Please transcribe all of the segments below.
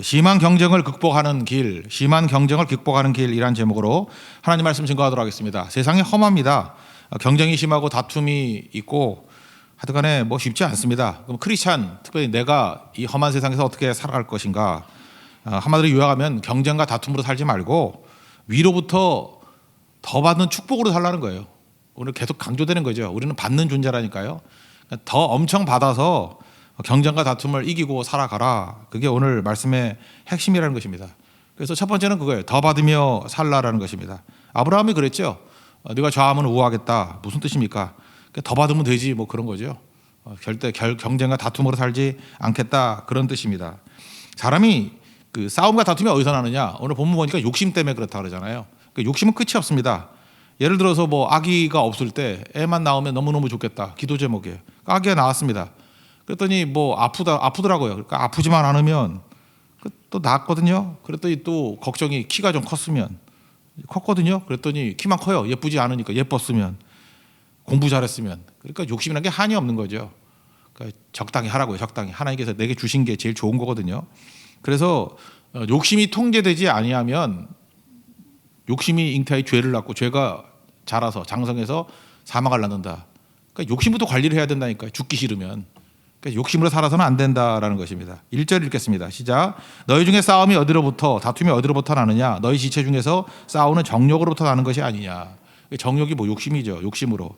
심한 경쟁을 극복하는 길, 심한 경쟁을 극복하는 길이란 제목으로 하나님 말씀 증거하도록 하겠습니다. 세상이 험합니다. 경쟁이 심하고 다툼이 있고 하여튼간에 뭐 쉽지 않습니다. 그럼 크리스찬, 특별히 내가 이 험한 세상에서 어떻게 살아갈 것인가? 한마디로 요약하면 경쟁과 다툼으로 살지 말고 위로부터 더 받는 축복으로 살라는 거예요. 오늘 계속 강조되는 거죠. 우리는 받는 존재라니까요. 더 엄청 받아서 경쟁과 다툼을 이기고 살아가라. 그게 오늘 말씀의 핵심이라는 것입니다. 그래서 첫 번째는 그거예요. 더 받으며 살라라는 것입니다. 아브라함이 그랬죠. 네가 좌하면 우하겠다. 무슨 뜻입니까? 더 받으면 되지 뭐 그런 거죠. 절대 경쟁과 다툼으로 살지 않겠다 그런 뜻입니다. 사람이 그 싸움과 다툼이 어디서 나느냐? 오늘 본문 보니까 욕심 때문에 그렇다 그러잖아요. 욕심은 끝이 없습니다. 예를 들어서 뭐 아기가 없을 때 애만 나오면 너무너무 좋겠다. 기도 제목이에요. 아기가 나왔습니다. 그랬더니 뭐 아프더라고요. 그러니까 아프지만 않으면 또 낫거든요. 그랬더니 또 걱정이 키가 좀 컸거든요. 그랬더니 키만 커요. 예쁘지 않으니까 예뻤으면 공부 잘했으면. 그러니까 욕심이라는 게 한이 없는 거죠. 그러니까 적당히 하라고요. 적당히 하나님께서 내게 주신 게 제일 좋은 거거든요. 그래서 욕심이 통제되지 아니하면 욕심이 잉태하여 죄를 낳고 죄가 자라서 장성해서 사망을 낳는다. 그러니까 욕심부터 관리를 해야 된다니까요. 죽기 싫으면. 그러니까 욕심으로 살아서는 안 된다라는 것입니다. 1절 읽겠습니다. 시작. 너희 중에 싸움이 어디로부터 다툼이 어디로부터 나느냐? 너희 지체 중에서 싸우는 정욕으로부터 나는 것이 아니냐? 정욕이 뭐 욕심이죠. 욕심으로.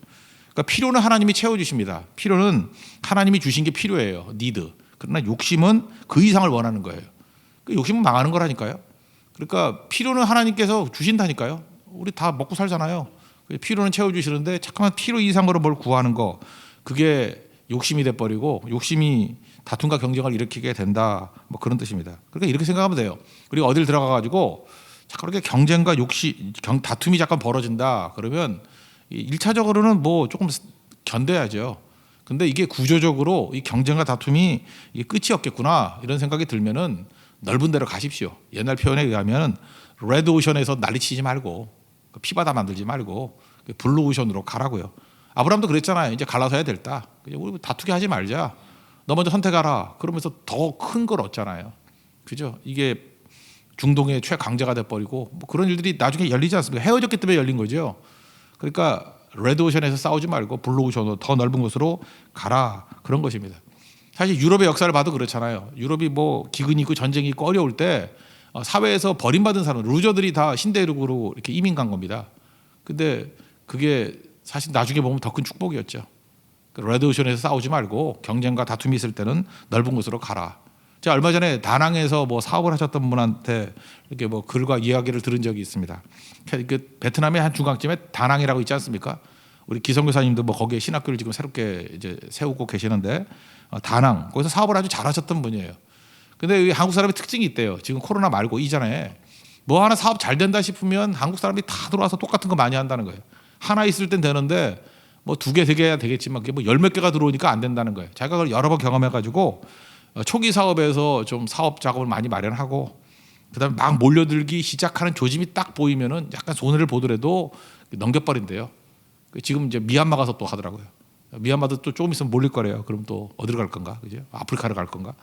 그러니까 필요는 하나님이 채워주십니다. 필요는 하나님이 주신 게 필요해요. 니드. 그러나 욕심은 그 이상을 원하는 거예요. 그 욕심은 망하는 거라니까요. 그러니까 필요는 하나님께서 주신다니까요. 우리 다 먹고 살잖아요. 필요는 채워주시는데 잠깐만 필요 이상으로 뭘 구하는 거 그게 욕심이 돼버리고 욕심이 다툼과 경쟁을 일으키게 된다. 뭐 그런 뜻입니다. 그러니까 이렇게 생각하면 돼요. 우리가 어딜 들어가가지고 자꾸 이렇게 경쟁과 다툼이 잠깐 벌어진다. 그러면 1차적으로는 뭐 조금 견뎌야죠. 근데 이게 구조적으로 이 경쟁과 다툼이 이게 끝이 없겠구나 이런 생각이 들면은 넓은 데로 가십시오. 옛날 표현에 의하면 레드 오션에서 난리치지 말고 피바다 만들지 말고 블루 오션으로 가라고요. 아브라함도 그랬잖아요. 이제 갈라서야 될다. 우리 다투게 하지 말자. 너 먼저 선택하라. 그러면서 더 큰 걸 얻잖아요. 그죠? 이게 중동의 최강자가 돼버리고 뭐 그런 일들이 나중에 열리지 않습니까? 헤어졌기 때문에 열린 거죠. 그러니까 레드 오션에서 싸우지 말고 블루 오션으로 더 넓은 곳으로 가라. 그런 것입니다. 사실 유럽의 역사를 봐도 그렇잖아요. 유럽이 뭐 기근이 있고 전쟁이 있고 어려울 때 사회에서 버림받은 사람, 루저들이 다 신대륙으로 이렇게 이민 간 겁니다. 근데 그게 사실 나중에 보면 더 큰 축복이었죠. 레드오션에서 싸우지 말고 경쟁과 다툼이 있을 때는 넓은 곳으로 가라. 제가 얼마 전에 다낭에서 뭐 사업을 하셨던 분한테 이렇게 뭐 글과 이야기를 들은 적이 있습니다. 그 베트남의 한 중앙쯤에 다낭이라고 있지 않습니까? 우리 기성교사님도 뭐 거기에 신학교를 지금 새롭게 이제 세우고 계시는데 다낭 거기서 사업을 아주 잘하셨던 분이에요. 근데 한국 사람의 특징이 있대요. 지금 코로나 말고 이전에 뭐 하나 사업 잘 된다 싶으면 한국 사람이 다 들어와서 똑같은 거 많이 한다는 거예요. 하나 있을 땐 되는데 뭐 2개, 3개 해야 되겠지만 그게 뭐 10몇 개가 들어오니까 안 된다는 거예요. 자기가 그걸 여러 번 경험해가지고 초기 사업에서 좀 사업 작업을 많이 마련하고 그다음에 막 몰려들기 시작하는 조짐이 딱 보이면은 약간 손해를 보더라도 넘겨버린대요. 지금 이제 미얀마 가서 또 하더라고요. 미얀마도 또 조금 있으면 몰릴 거래요. 그럼 또 어디로 갈 건가? 그죠? 아프리카로 갈 건가?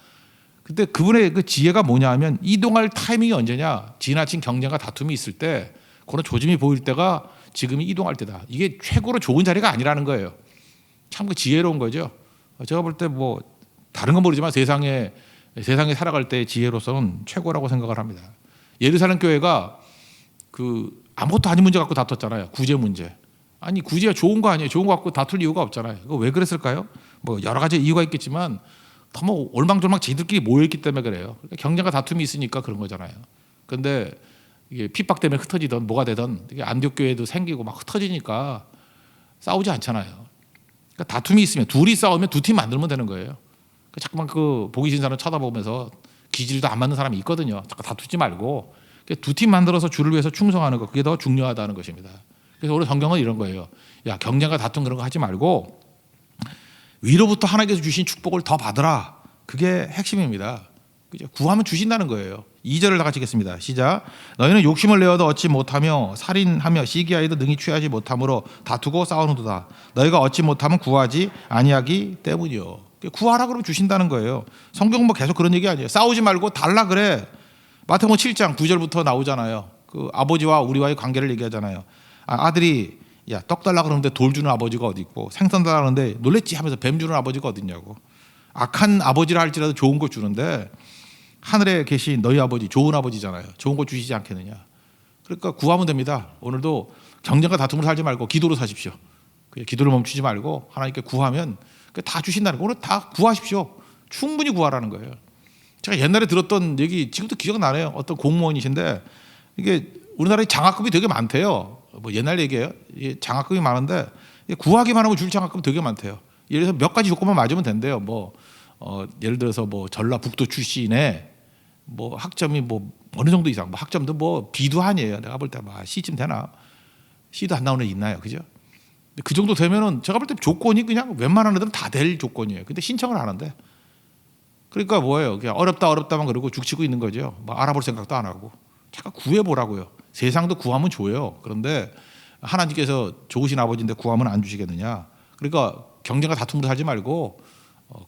근데 그분의 그 지혜가 뭐냐 하면 이동할 타이밍이 언제냐? 지나친 경쟁과 다툼이 있을 때 그런 조짐이 보일 때가 지금이 이동할 때다. 이게 최고로 좋은 자리가 아니라는 거예요. 참 그 지혜로운 거죠. 제가 볼 때 뭐 다른 건 모르지만 세상에 살아갈 때의 지혜로서는 최고라고 생각을 합니다. 예루살렘 교회가 그 아무것도 아닌 문제 갖고 다퉜잖아요. 구제 문제. 아니 구제가 좋은 거 아니에요. 좋은 거 갖고 다툴 이유가 없잖아요. 그거 왜 그랬을까요? 뭐 여러 가지 이유가 있겠지만 너무 올망졸망 지들끼리 모여있기 때문에 그래요. 그러니까 경쟁과 다툼이 있으니까 그런 거잖아요. 그런데 이게 핍박 때문에 흩어지던 뭐가 되던 안디옥 교회도 생기고 막 흩어지니까 싸우지 않잖아요. 그러니까 다툼이 있으면 둘이 싸우면 두 팀 만들면 되는 거예요. 그러니까 자꾸만 그 보기 싫은 사람 쳐다보면서 기질도 안 맞는 사람이 있거든요. 자꾸 다투지 말고 두 팀 만들어서 주를 위해서 충성하는 거 그게 더 중요하다는 것입니다. 그래서 오늘 성경은 이런 거예요. 야 경쟁과 다툼 그런 거 하지 말고 위로부터 하나님께서 주신 축복을 더 받으라. 그게 핵심입니다. 그죠? 구하면 주신다는 거예요. 2절을 다 같이 읽겠습니다. 시작. 너희는 욕심을 내어도 얻지 못하며 살인하며 시기하여도 능히 취하지 못함으로 다투고 싸우는도다. 너희가 얻지 못하면 구하지 아니하기 때문이요. 구하라 그러면 주신다는 거예요. 성경은 뭐 계속 그런 얘기 아니에요. 싸우지 말고 달라 그래. 마태복음 7장 9절부터 나오잖아요. 그 아버지와 우리와의 관계를 얘기하잖아요. 아들이 야, 떡 달라 그러는데 돌 주는 아버지가 어디 있고 생선 달라 그러는데 놀랬지 하면서 뱀 주는 아버지가 어디 있냐고. 악한 아버지라 할지라도 좋은 거 주는데 하늘에 계신 너희 아버지 좋은 아버지잖아요. 좋은 거 주시지 않겠느냐. 그러니까 구하면 됩니다. 오늘도 경쟁과 다툼을 살지 말고 기도로 사십시오. 기도를 멈추지 말고 하나님께 구하면 다 주신다는 거. 오늘 다 구하십시오. 충분히 구하라는 거예요. 제가 옛날에 들었던 얘기 지금도 기억나네요. 어떤 공무원이신데 이게 우리나라에 장학금이 되게 많대요. 뭐 옛날 얘기예요. 장학금이 많은데 구하기만 하면 줄 장학금 되게 많대요. 예를 들어서 몇 가지 조건만 맞으면 된대요. 뭐 예를 들어서 뭐 전라북도 출신에 뭐 학점이 뭐 어느 정도 이상, 뭐 학점도 뭐 B도 아니에요. 내가 볼 때 막 C쯤 되나? C도 안 나오는 애 있나요, 그죠? 그 정도 되면은 제가 볼 때 조건이 그냥 웬만한 애들은 다 될 조건이에요. 근데 신청을 안 한대. 그러니까 뭐예요? 그냥 어렵다만 그러고 죽치고 있는 거죠. 뭐 알아볼 생각도 안 하고. 잠깐 구해보라고요. 세상도 구하면 줘요. 그런데 하나님께서 좋으신 아버지인데 구하면 안 주시겠느냐? 그러니까 경쟁과 다툼으로 살지 말고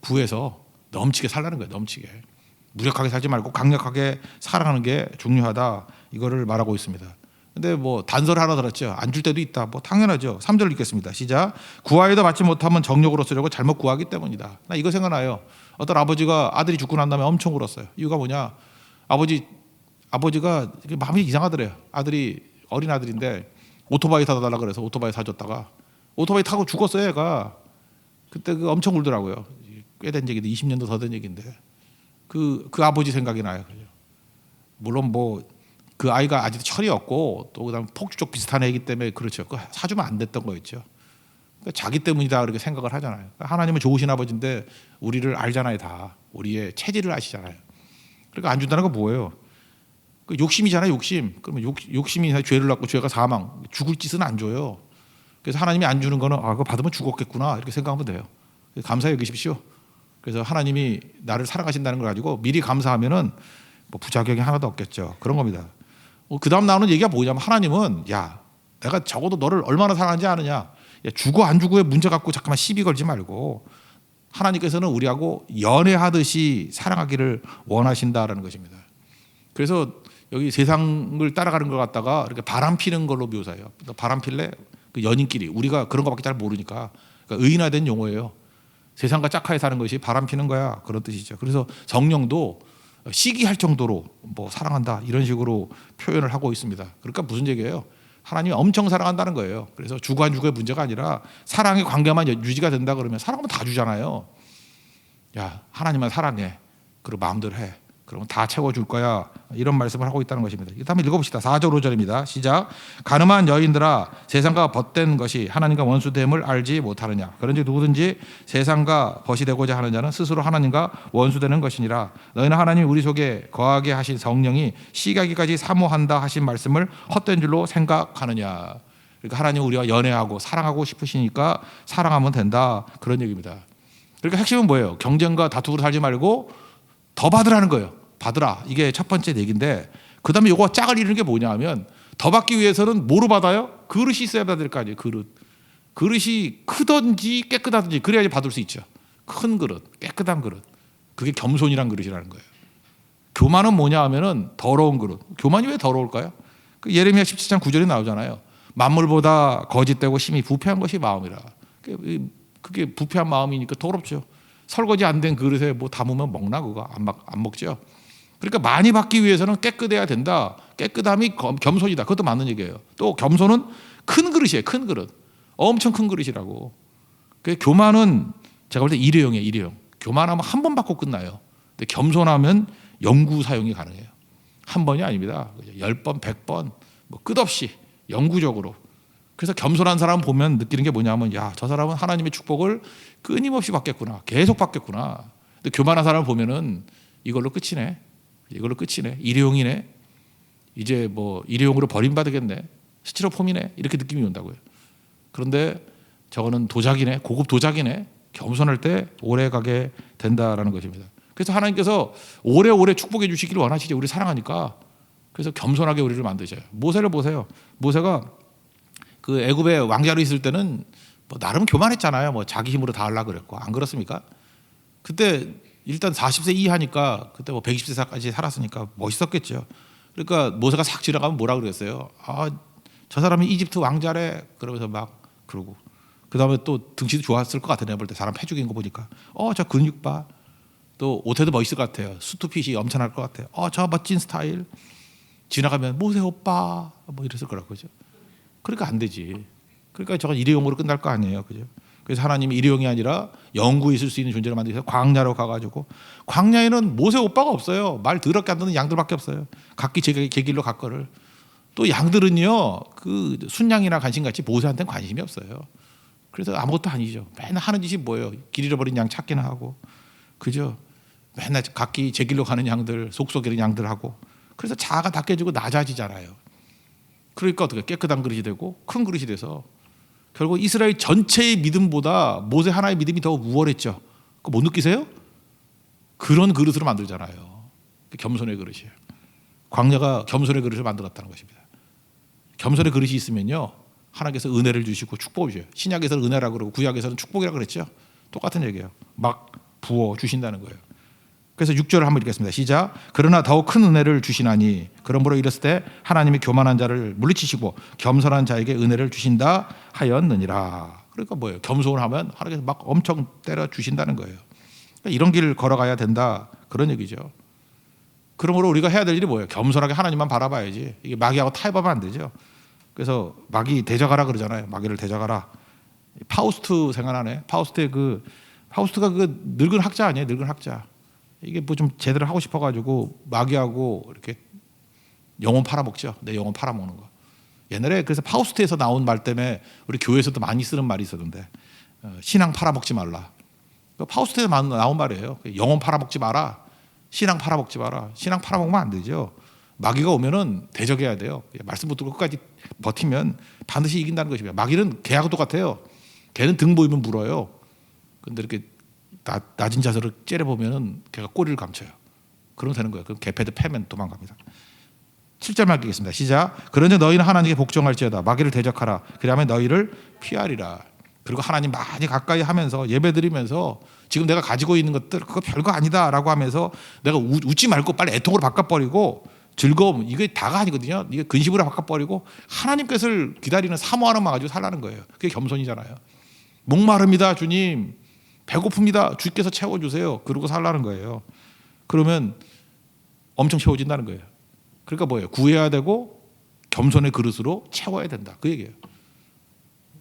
구해서 넘치게 살라는 거예요. 넘치게. 무력하게 살지 말고 강력하게 사랑하는 게 중요하다. 이거를 말하고 있습니다. 근데 뭐 단서를 하나 들었죠. 안 줄 때도 있다. 뭐 당연하죠. 3절 읽겠습니다. 시작. 구하여도 받지 못하면 정욕으로 쓰려고 잘못 구하기 때문이다. 나 이거 생각나요. 어떤 아버지가 아들이 죽고 난 다음에 엄청 울었어요. 이유가 뭐냐? 아버지가 마음이 이상하더래요. 아들이 어린 아들인데 오토바이 사다 달라 그래서 오토바이 사줬다가 오토바이 타고 죽었어요. 얘가. 그때 그 엄청 울더라고요. 꽤 된 얘기인데 20년도 더 된 얘기인데 그 아버지 생각이 나요. 물론 뭐 그 아이가 아직도 철이 없고 또 그다음 폭주 쪽 비슷한 애이기 때문에 그렇죠. 그 사주면 안 됐던 거였죠. 그러니까 자기 때문이다 그렇게 생각을 하잖아요. 하나님은 좋으신 아버지인데 우리를 알잖아요. 다 우리의 체질을 아시잖아요. 그러니까 안 준다는 건 뭐예요? 그 욕심이잖아요. 욕심. 그러면 욕심이 죄를 낳고 죄가 사망. 죽을 짓은 안 줘요. 그래서 하나님이 안 주는 거는 그거 받으면 죽었겠구나 이렇게 생각하면 돼요. 감사히 여기십시오. 그래서 하나님이 나를 사랑하신다는 걸 가지고 미리 감사하면은 뭐 부작용이 하나도 없겠죠. 그런 겁니다. 그 다음 나오는 얘기가 뭐냐면 하나님은 야 내가 적어도 너를 얼마나 사랑하는지 아느냐. 야, 주고 안 주고의 문제 갖고 잠깐만 시비 걸지 말고 하나님께서는 우리하고 연애하듯이 사랑하기를 원하신다라는 것입니다. 그래서 여기 세상을 따라가는 것 같다가 이렇게 바람 피는 걸로 묘사해요. 바람 필래? 그 연인끼리 우리가 그런 것밖에 잘 모르니까 그러니까 의인화된 용어예요. 세상과 짝하에 사는 것이 바람 피는 거야 그런 뜻이죠. 그래서 성령도 시기할 정도로 뭐 사랑한다 이런 식으로 표현을 하고 있습니다. 그러니까 무슨 얘기예요? 하나님이 엄청 사랑한다는 거예요. 그래서 주고 안 주고의 문제가 아니라 사랑의 관계만 유지가 된다 그러면 사랑하면 다 주잖아요. 야 하나님만 사랑해. 그리고 마음대로 해. 그러면 다 채워줄 거야. 이런 말씀을 하고 있다는 것입니다. 한번 읽어봅시다. 4절 5절입니다. 시작. 가늠한 여인들아 세상과 벗된 것이 하나님과 원수됨을 알지 못하느냐. 그런지 누구든지 세상과 벗이 되고자 하는 자는 스스로 하나님과 원수되는 것이니라. 너희는 하나님 우리 속에 거하게 하신 성령이 시가기까지 사모한다 하신 말씀을 헛된 줄로 생각하느냐. 그러니까 하나님 우리와 연애하고 사랑하고 싶으시니까 사랑하면 된다. 그런 얘기입니다. 그러니까 핵심은 뭐예요? 경쟁과 다투고 살지 말고 더 받으라는 거예요. 받으라. 이게 첫 번째 얘기인데 그 다음에 이거 짝을 이루는 게 뭐냐 하면 더 받기 위해서는 뭐로 받아요? 그릇이 있어야 될 거 아니에요. 그릇이 크든지 깨끗하든지 그래야지 받을 수 있죠. 큰 그릇, 깨끗한 그릇. 그게 겸손이란 그릇이라는 거예요. 교만은 뭐냐 하면은 더러운 그릇. 교만이 왜 더러울까요? 그 예레미야 17장 9절에 나오잖아요. 만물보다 거짓되고 심히 부패한 것이 마음이라. 그게 부패한 마음이니까 더럽죠. 설거지 안 된 그릇에 뭐 담으면 먹나 그거 안 먹죠. 그러니까 많이 받기 위해서는 깨끗해야 된다. 깨끗함이 겸손이다. 그것도 맞는 얘기예요. 또 겸손은 큰 그릇이에요. 큰 그릇. 엄청 큰 그릇이라고. 그 교만은 제가 볼 때 일회용이에요. 일회용. 교만하면 한 번 받고 끝나요. 근데 겸손하면 영구 사용이 가능해요. 한 번이 아닙니다. 10번, 100번 뭐 끝없이 영구적으로. 그래서 겸손한 사람 보면 느끼는 게 뭐냐면 야, 저 사람은 하나님의 축복을 끊임없이 받겠구나. 계속 받겠구나. 근데 교만한 사람을 보면은 이걸로 끝이네. 이걸로 끝이네. 일회용이네. 이제 뭐 일회용으로 버림받겠네. 스티로폼이네. 이렇게 느낌이 온다고요. 그런데 저거는 도자기네. 고급 도자기네. 겸손할 때 오래 가게 된다라는 것입니다. 그래서 하나님께서 오래오래 축복해 주시기를 원하시죠. 우리 사랑하니까. 그래서 겸손하게 우리를 만드셔요. 모세를 보세요. 모세가 그 애굽의 왕자로 있을 때는 뭐 나름 교만했잖아요. 뭐 자기 힘으로 다 하려고 그랬고 안 그렇습니까? 그때 일단 40세 이하니까 그때 뭐 120세까지 살았으니까 멋있었겠죠. 그러니까 모세가 싹 지나가면 뭐라 그랬어요? 아, 저 사람이 이집트 왕자래. 그러면서 막 그러고 그다음에 또 등치도 좋았을 것 같아. 내가 볼 때 사람 패죽인 거 보니까 저 근육 봐. 또 옷에도 멋있을 것 같아요. 수트핏이 엄청날 것 같아요. 저 멋진 스타일. 지나가면 모세 오빠 뭐 이랬을 거라고 그죠. 그러니까 안 되지. 그러니까 저건 일회용으로 끝날 거 아니에요, 그죠? 그래서 하나님이 일회용이 아니라 영구히 있을 수 있는 존재를 만드셔서 광야로 가가지고 광야에는 모세 오빠가 없어요. 말 더럽게 안 듣는 양들밖에 없어요. 각기 제 길로 갔거를. 또 양들은요 그 순양이나 간신같이 모세한테는 관심이 없어요. 그래서 아무것도 아니죠. 맨날 하는 짓이 뭐예요? 길 잃어버린 양 찾기나 하고, 그죠? 맨날 각기 제 길로 가는 양들, 속속이는 양들하고. 그래서 자아가 다 깨지고 낮아지잖아요. 그러니까 어떻게 깨끗한 그릇이 되고 큰 그릇이 돼서 결국 이스라엘 전체의 믿음보다 모세 하나의 믿음이 더 우월했죠. 그거 못 느끼세요? 그런 그릇으로 만들잖아요. 겸손의 그릇이에요. 광야가 겸손의 그릇을 만들었다는 것입니다. 겸손의 그릇이 있으면요 하나님께서 은혜를 주시고 축복을 주셔요. 신약에서는 은혜라고 그러고 구약에서는 축복이라고 그랬죠. 똑같은 얘기예요. 막 부어 주신다는 거예요. 그래서 6절을 한번 읽겠습니다. 시작. 그러나 더욱 큰 은혜를 주시나니 그러므로 이랬을 때 하나님이 교만한 자를 물리치시고 겸손한 자에게 은혜를 주신다 하였느니라. 그러니까 뭐예요? 겸손을 하면 하나님께서 막 엄청 때려 주신다는 거예요. 그러니까 이런 길을 걸어가야 된다 그런 얘기죠. 그러므로 우리가 해야 될 일이 뭐예요? 겸손하게 하나님만 바라봐야지. 이게 마귀하고 타협하면 안 되죠. 그래서 마귀 대적하라 그러잖아요. 마귀를 대적하라. 파우스트 생각나네. 파우스트가 그 늙은 학자 아니에요? 늙은 학자. 이게 뭐 좀 제대로 하고 싶어가지고 마귀하고 이렇게 영혼 팔아먹죠. 내 영혼 팔아먹는 거. 옛날에 그래서 파우스트에서 나온 말 때문에 우리 교회에서도 많이 쓰는 말이 있었는데 신앙 팔아먹지 말라. 파우스트에서 나온 말이에요. 영혼 팔아먹지 마라. 신앙 팔아먹지 마라. 신앙 팔아먹으면 안 되죠. 마귀가 오면은 대적해야 돼요. 말씀 붙들고 끝까지 버티면 반드시 이긴다는 것입니다. 마귀는 개하고 똑같아요. 개는 등 보이면 물어요. 근데 이렇게 낮은 자세로 째려보면은 걔가 꼬리를 감춰요. 그러면 되는 거예요. 그럼 개패드 패면 도망갑니다. 7절 말기겠습니다. 시작. 그런즉 너희는 하나님께 복종할지어다. 마귀를 대적하라. 그리하면 너희를 피하리라. 그리고 하나님 많이 가까이 하면서 예배드리면서 지금 내가 가지고 있는 것들 그거 별거 아니다라고 하면서 내가 웃지 말고 빨리 애통으로 바꿔버리고 즐거움 이게 다가 아니거든요. 이게 근심으로 바꿔버리고 하나님께서를 기다리는 사모하는 마음 가지고 살라는 거예요. 그게 겸손이잖아요. 목마릅니다 주님. 배고픕니다. 주께서 채워주세요. 그러고 살라는 거예요. 그러면 엄청 채워진다는 거예요. 그러니까 뭐예요? 구해야 되고 겸손의 그릇으로 채워야 된다. 그 얘기예요.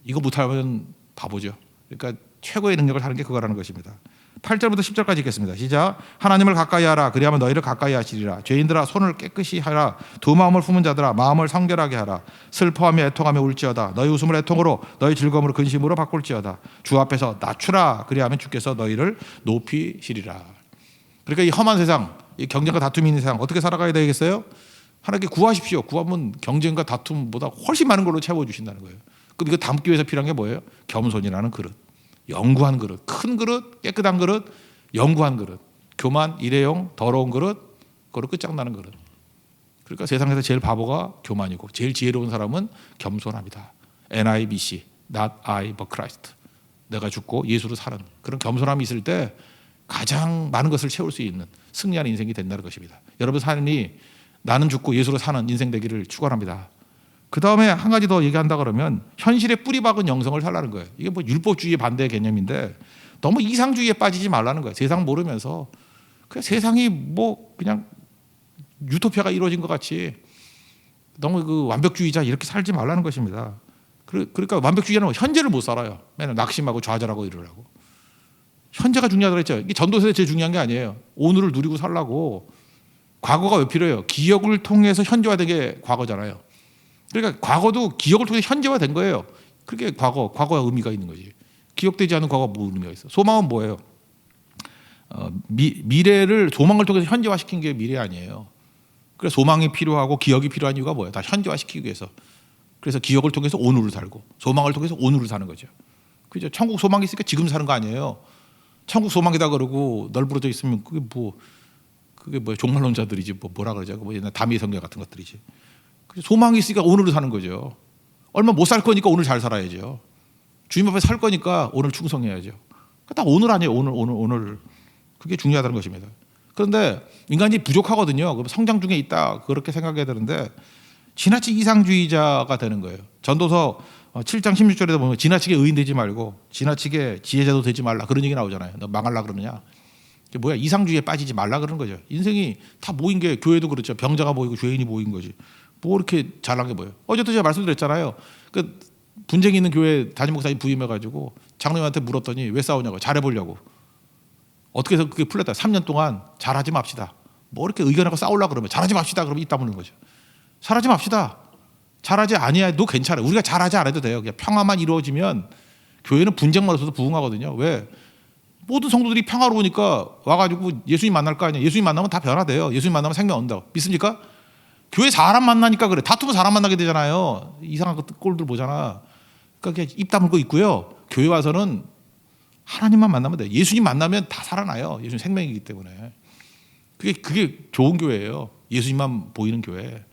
이거 못하면 바보죠. 그러니까 최고의 능력을 하는 게 그거라는 것입니다. 8절부터 10절까지 읽겠습니다. 시작. 하나님을 가까이 하라. 그리하면 너희를 가까이 하시리라. 죄인들아 손을 깨끗이 하라. 두 마음을 품은 자들아 마음을 성결하게 하라. 슬퍼하며 애통하며 울지어다. 너희 웃음을 애통으로 너희 즐거움으로 근심으로 바꿀지어다. 주 앞에서 낮추라. 그리하면 주께서 너희를 높이시리라. 그러니까 이 험한 세상, 이 경쟁과 다툼이 있는 세상 어떻게 살아가야 되겠어요? 하나님께 구하십시오. 구하면 경쟁과 다툼보다 훨씬 많은 걸로 채워주신다는 거예요. 그럼 이거 담기 위해서 필요한 게 뭐예요? 겸손이라는 그릇. 영구한 그릇, 큰 그릇, 깨끗한 그릇, 영구한 그릇, 교만, 일회용, 더러운 그릇, 그걸로 끝장나는 그릇. 그러니까 세상에서 제일 바보가 교만이고 제일 지혜로운 사람은 겸손합니다. NIBC, not I but Christ. 내가 죽고 예수로 사는 그런 겸손함이 있을 때 가장 많은 것을 채울 수 있는 승리하는 인생이 된다는 것입니다. 여러분 삶이 나는 죽고 예수로 사는 인생 되기를 축원합니다. 그 다음에 한 가지 더 얘기한다 그러면 현실에 뿌리 박은 영성을 살라는 거예요. 이게 뭐 율법주의의 반대 개념인데 너무 이상주의에 빠지지 말라는 거예요. 세상 모르면서 그냥 세상이 뭐 그냥 유토피아가 이루어진 것 같이 너무 그 완벽주의자 이렇게 살지 말라는 것입니다. 그러니까 완벽주의자는 현재를 못 살아요. 맨날 낙심하고 좌절하고 이러라고. 현재가 중요하다고 했죠. 이게 전도서에 제일 중요한 게 아니에요. 오늘을 누리고 살라고. 과거가 왜 필요해요? 기억을 통해서 현재화된 게 과거잖아요. 그러니까 과거도 기억을 통해 현재화된 거예요. 그게 과거가 의미가 있는 거지. 기억되지 않은 과거가 뭐 의미가 있어? 소망은 뭐예요? 미래를 소망을 통해서 현재화시킨 게 미래 아니에요. 그래서 소망이 필요하고 기억이 필요한 이유가 뭐예요? 다 현재화시키기 위해서. 그래서 기억을 통해서 오늘을 살고 소망을 통해서 오늘을 사는 거죠. 그죠? 천국 소망이 있으니까 지금 사는 거 아니에요. 천국 소망이다 그러고 널브러져 있으면 그게 뭐야? 종말론자들이지 뭐라 그러죠? 뭐 옛날 다미 성경 같은 것들이지. 소망이 있으니까 오늘을 사는 거죠. 얼마 못 살 거니까 오늘 잘 살아야죠. 주님 앞에 살 거니까 오늘 충성해야죠. 다 오늘 아니에요. 오늘. 그게 중요하다는 것입니다. 그런데 인간이 부족하거든요. 그럼 성장 중에 있다 그렇게 생각해야 되는데 지나치 이상주의자가 되는 거예요. 전도서 7장 16절에도 보면 지나치게 의인되지 말고 지나치게 지혜자도 되지 말라 그런 얘기 나오잖아요. 너 망할라 그러느냐. 이게 뭐야? 이상주의에 빠지지 말라 그러는 거죠. 인생이 다 모인 게 교회도 그렇죠. 병자가 모이고 죄인이 모인 거지. 뭐 이렇게 잘난 게 뭐예요? 어제도 제가 말씀드렸잖아요. 그 분쟁이 있는 교회 담임 목사님 부임해가지고 장로님한테 물었더니 왜 싸우냐고. 잘해보려고. 어떻게 해서 그게 풀렸다. 3년 동안 잘하지 맙시다. 뭐 이렇게 의견하고 싸우려고 그러면 잘하지 맙시다. 그러면 입 다무는 거죠. 잘하지 맙시다. 잘하지 아니해도 괜찮아. 우리가 잘하지 않아도 돼요. 그냥 평화만 이루어지면 교회는 분쟁만 없어도 부흥하거든요. 왜? 모든 성도들이 평화로우니까 와가지고 예수님 만날 거 아니야. 예수님 만나면 다 변화돼요. 예수님 만나면 생명 온다고. 믿습니까? 교회 사람 만나니까 그래. 다투면 사람 만나게 되잖아요. 이상한 꼴들 보잖아. 그러니까 입 다물고 있고요. 교회 와서는 하나님만 만나면 돼요. 예수님 만나면 다 살아나요. 예수님 생명이기 때문에. 그게 좋은 교회예요. 예수님만 보이는 교회.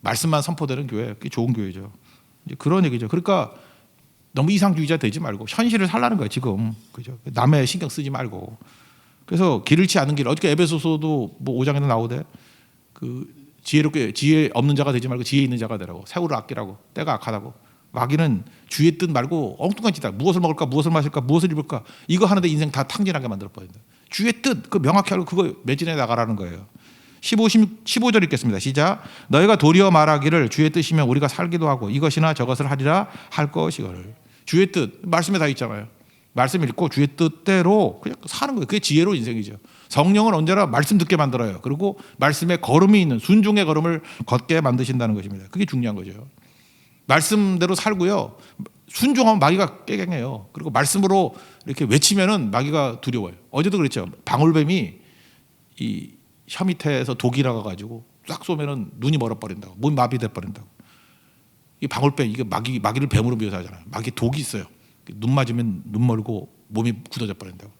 말씀만 선포되는 교회. 그게 좋은 교회죠. 이제 그런 얘기죠. 그러니까 너무 이상주의자 되지 말고 현실을 살라는 거예요. 지금. 그죠? 남의 신경 쓰지 말고. 그래서 길을 잃지 않는 길. 어저께 에베소서도 뭐 5장에도 나오대. 그 지혜롭게 지혜 없는 자가 되지 말고 지혜 있는 자가 되라고. 새우를 아끼라고. 때가 악하다고. 마귀는 주의 뜻 말고 엉뚱한 짓 다. 무엇을 먹을까, 무엇을 마실까, 무엇을 입을까. 이거 하는데 인생 다 탕진하게 만들어 버린다. 주의 뜻 그 명확히 알고 그거 매진해 나가라는 거예요. 15절 읽겠습니다. 시작. 너희가 도리어 말하기를 주의 뜻이면 우리가 살기도 하고 이것이나 저것을 하리라 할 것이거늘. 주의 뜻 말씀에 다 있잖아요. 말씀 읽고 주의 뜻대로 그냥 사는 거예요. 그게 지혜로운 인생이죠. 성령은 언제나 말씀 듣게 만들어요. 그리고 말씀에 걸음이 있는 순종의 걸음을 걷게 만드신다는 것입니다. 그게 중요한 거죠. 말씀대로 살고요. 순종하면 마귀가 깨갱해요. 그리고 말씀으로 이렇게 외치면은 마귀가 두려워요. 어제도 그랬죠. 방울뱀이 이 혀 밑에서 독이 나가가지고 싹 쏘면은 눈이 멀어버린다고, 몸이 마비돼 버린다고. 이 방울뱀 이게 마귀를 뱀으로 묘사하잖아요. 마귀 독이 있어요. 눈 맞으면 눈 멀고 몸이 굳어져 버린다고.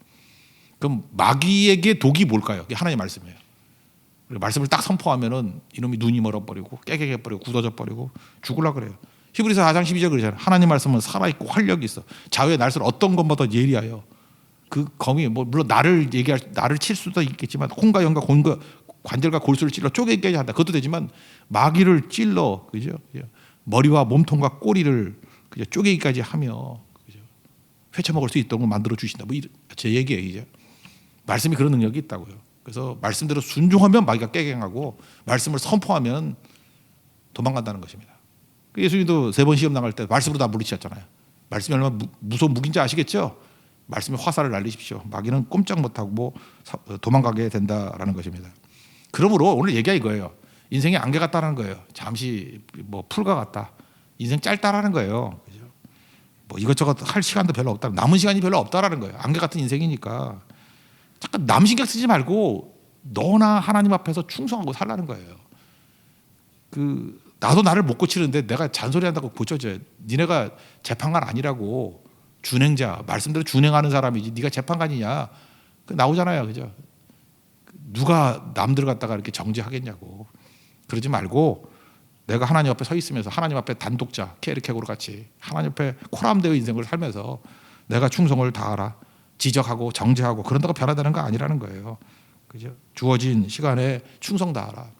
그럼 마귀에게 독이 뭘까요? 이게 하나님의 말씀이에요. 말씀을 딱 선포하면은 이놈이 눈이 멀어버리고 깨개게 버리고 굳어져 버리고 죽으려 그래요. 히브리서 4장 12절 그러잖아요. 하나님 말씀은 살아있고 활력이 있어. 좌우의 날선 어떤 것보다 예리하여. 그 검이 뭐 물론 나를 칠 수도 있겠지만 콩과 연과 관절과 골수를 찔러 쪼개게 한다. 그것도 되지만 마귀를 찔러 그죠? 머리와 몸통과 꼬리를 그죠? 쪼개기까지 하며 그죠? 회쳐먹을 수 있도록 만들어 주신다. 뭐 제 얘기예요. 이제 말씀이 그런 능력이 있다고요. 그래서 말씀대로 순종하면 마귀가 깨갱하고 말씀을 선포하면 도망간다는 것입니다. 예수님도 3번 시험 나갈 때 말씀으로 다 물리치셨잖아요. 말씀이 얼마나 무서운 무기인지 아시겠죠? 말씀에 화살을 날리십시오. 마귀는 꼼짝 못하고 뭐 도망가게 된다라는 것입니다. 그러므로 오늘 얘기가 이거예요. 인생이 안개 같다는 거예요. 잠시 뭐 풀과 같다. 인생 짧다라는 거예요. 그죠? 뭐 이것저것 할 시간도 별로 없다. 남은 시간이 별로 없다라는 거예요. 안개 같은 인생이니까 잠깐 남 신경 쓰지 말고 너나 하나님 앞에서 충성하고 살라는 거예요. 나도 나를 못 고치는데 내가 잔소리한다고 고쳐져요. 니네가 재판관 아니라고. 준행자, 말씀대로 준행하는 사람이지 네가 재판관이냐. 나오잖아요. 그죠? 누가 남들 갖다가 이렇게 정죄하겠냐고. 그러지 말고 내가 하나님 앞에 서 있으면서 하나님 앞에 단독자, 케르케고르 같이 하나님 앞에 코람되어 인생을 살면서 내가 충성을 다하라. 지적하고 정죄하고 그런다고 변화되는 거 아니라는 거예요. 그죠? 주어진 시간에 충성 다하라.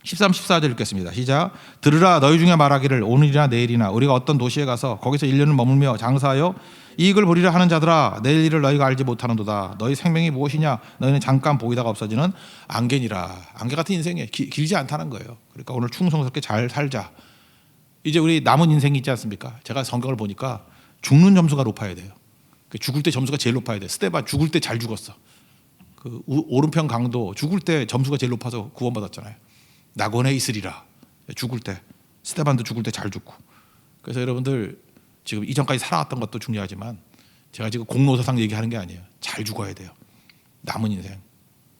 13, 14절 읽겠습니다. 시작. 들으라 너희 중에 말하기를 오늘이나 내일이나 우리가 어떤 도시에 가서 거기서 1년을 머물며 장사하여 이익을 보리라 하는 자들아 내일 일을 너희가 알지 못하는도다. 너희 생명이 무엇이냐 너희는 잠깐 보이다가 없어지는 안개니라. 안개 같은 인생이 길지 않다는 거예요. 그러니까 오늘 충성스럽게 잘 살자. 이제 우리 남은 인생이 있지 않습니까? 제가 성경을 보니까 죽는 점수가 높아야 돼요. 죽을 때 점수가 제일 높아야 돼. 스데반 죽을 때 잘 죽었어. 그 오른편 강도 죽을 때 점수가 제일 높아서 구원받았잖아요. 낙원에 있으리라. 죽을 때 스데반도 죽을 때 잘 죽고. 그래서 여러분들 지금 이전까지 살아왔던 것도 중요하지만 제가 지금 공로사상 얘기하는 게 아니에요. 잘 죽어야 돼요. 남은 인생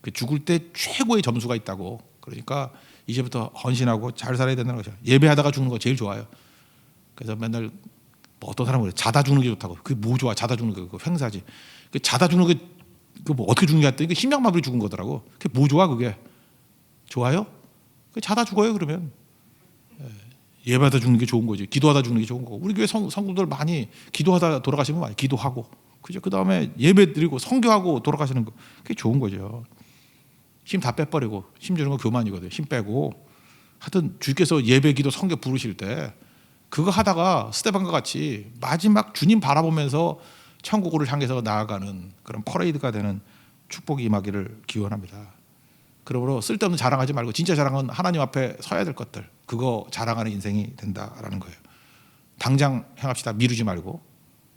그 죽을 때 최고의 점수가 있다고. 그러니까 이제부터 헌신하고 잘 살아야 된다는 거죠. 예배하다가 죽는 거 제일 좋아요. 그래서 맨날 뭐 어떤 사람은 그래 자다 죽는 게 좋다고. 그게 뭐 좋아? 자다 죽는 거 그거 횡사지. 그 자다 죽는 게 그 뭐 어떻게 죽는 게 했더니 심장마비로 죽은 거더라고. 그게 뭐 좋아 그게? 좋아요? 자다 죽어요 그러면. 예배하다 죽는 게 좋은 거지. 기도하다 죽는 게 좋은 거고. 우리 교회 성도들 많이 기도하다 돌아가시면 많이 기도하고 그죠? 그 다음에 예배 드리고 성교하고 돌아가시는 거 그게 좋은 거죠. 힘 다 빼버리고 힘 주는 건 교만이거든요. 힘 빼고 하여튼 주께서 예배기도 성교 부르실 때 그거 하다가 스테반과 같이 마지막 주님 바라보면서 천국으로 향해서 나아가는 그런 퍼레이드가 되는 축복이 임하기를 기원합니다. 그러므로 쓸데없는 자랑하지 말고 진짜 자랑은 하나님 앞에 서야 될 것들 그거 자랑하는 인생이 된다라는 거예요. 당장 행합시다. 미루지 말고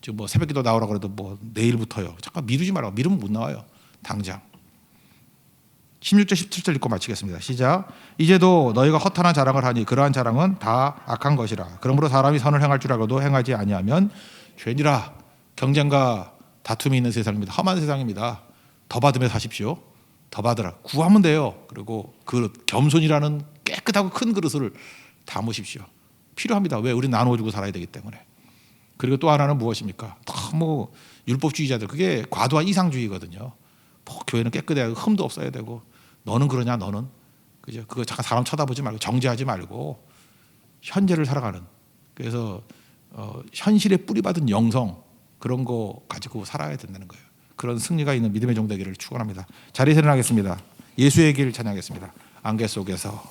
지금 뭐 새벽기도 나오라 그래도 뭐 내일부터요. 잠깐 미루지 말라고. 미루면 못 나와요. 당장. 16절 17절 읽고 마치겠습니다. 시작. 이제도 너희가 허탄한 자랑을 하니 그러한 자랑은 다 악한 것이라. 그러므로 사람이 선을 행할 줄 알고도 행하지 아니하면 죄니라. 경쟁과 다툼이 있는 세상입니다. 험한 세상입니다. 더 받으며 사십시오. 더 받으라. 구하면 돼요. 그리고 그 겸손이라는 깨끗하고 큰 그릇을 담으십시오. 필요합니다. 왜? 우리는 나누어주고 살아야 되기 때문에. 그리고 또 하나는 무엇입니까? 너무 율법주의자들 그게 과도한 이상주의거든요. 뭐 교회는 깨끗해야 하고 흠도 없어야 되고 너는 그러냐 너는 그죠? 그거 잠깐 사람 쳐다보지 말고 정죄하지 말고 현재를 살아가는 그래서 현실에 뿌리받은 영성 그런 거 가지고 살아야 된다는 거예요. 그런 승리가 있는 믿음의 종 되기를 축원합니다. 자리에서 일어나겠습니다. 예수의 길 찬양하겠습니다. 안개 속에서